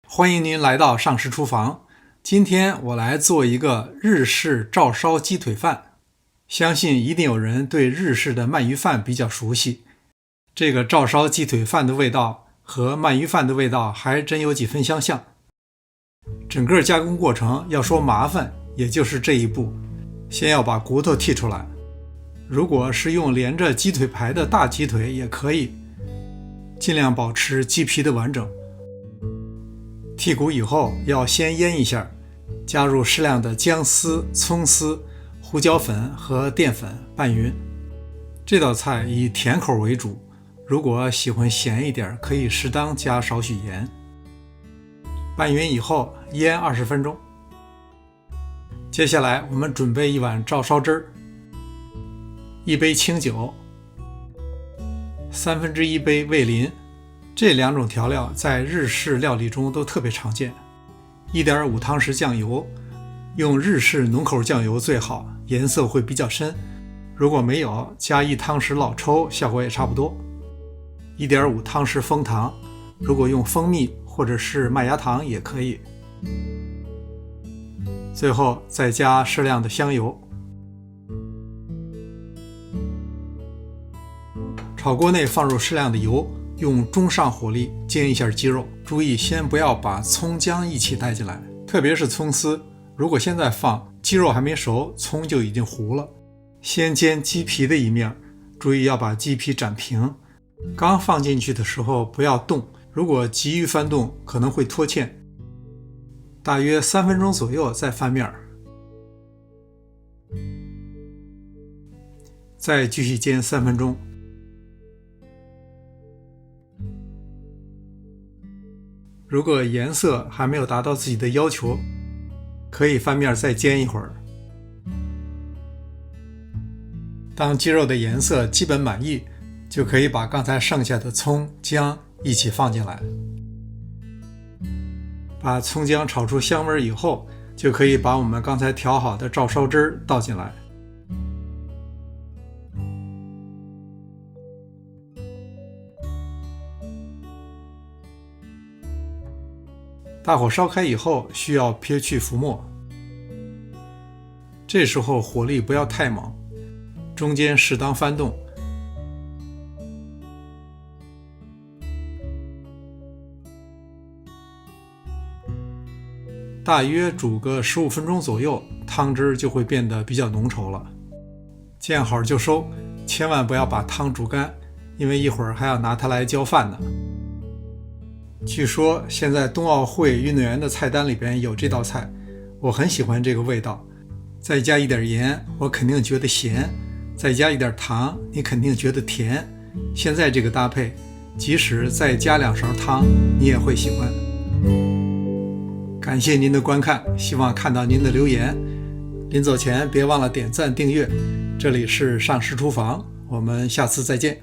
欢迎您来到上师厨房。今天我来做一个日式照烧鸡腿饭。相信一定有人对日式的鳗鱼饭比较熟悉。这个照烧鸡腿饭的味道和鳗鱼饭的味道还真有几分相像。整个加工过程要说麻烦，也就是这一步，先要把骨头剔出来。如果是用连着鸡腿排的大鸡腿也可以，尽量保持鸡皮的完整。剔骨以后要先腌一下，加入适量的姜丝、葱丝、胡椒粉和淀粉拌匀。这道菜以甜口为主，如果喜欢咸一点，可以适当加少许盐。拌匀以后腌20分钟。接下来我们准备一碗照烧汁儿，1杯清酒，1/3杯味淋。这两种调料在日式料理中都特别常见。1.5汤匙酱油，用日式浓口酱油最好，颜色会比较深。如果没有，加1汤匙老抽，效果也差不多。1.5汤匙枫糖，如果用蜂蜜或者是麦芽糖也可以。最后再加适量的香油。炒锅内放入适量的油，用中上火力煎一下鸡肉，注意先不要把葱姜一起带进来，特别是葱丝，如果现在放，鸡肉还没熟，葱就已经糊了。先煎鸡皮的一面，注意要把鸡皮擀平。刚放进去的时候不要动，如果急于翻动可能会脱芡。大约3分钟左右再翻面，再继续煎3分钟。如果颜色还没有达到自己的要求，可以翻面再煎一会儿。当鸡肉的颜色基本满意，就可以把刚才剩下的葱姜一起放进来。把葱姜炒出香味以后，就可以把我们刚才调好的照烧汁倒进来。大火烧开以后，需要撇去浮沫。这时候火力不要太猛，中间适当翻动。大约煮个15分钟左右，汤汁就会变得比较浓稠了。见好就收，千万不要把汤煮干，因为一会儿还要拿它来浇饭呢。据说现在冬奥会运动员的菜单里边有这道菜，我很喜欢这个味道。再加一点盐，我肯定觉得咸；再加一点糖，你肯定觉得甜。现在这个搭配，即使再加2勺汤，你也会喜欢。感谢您的观看，希望看到您的留言。临走前别忘了点赞订阅。这里是上师厨房，我们下次再见。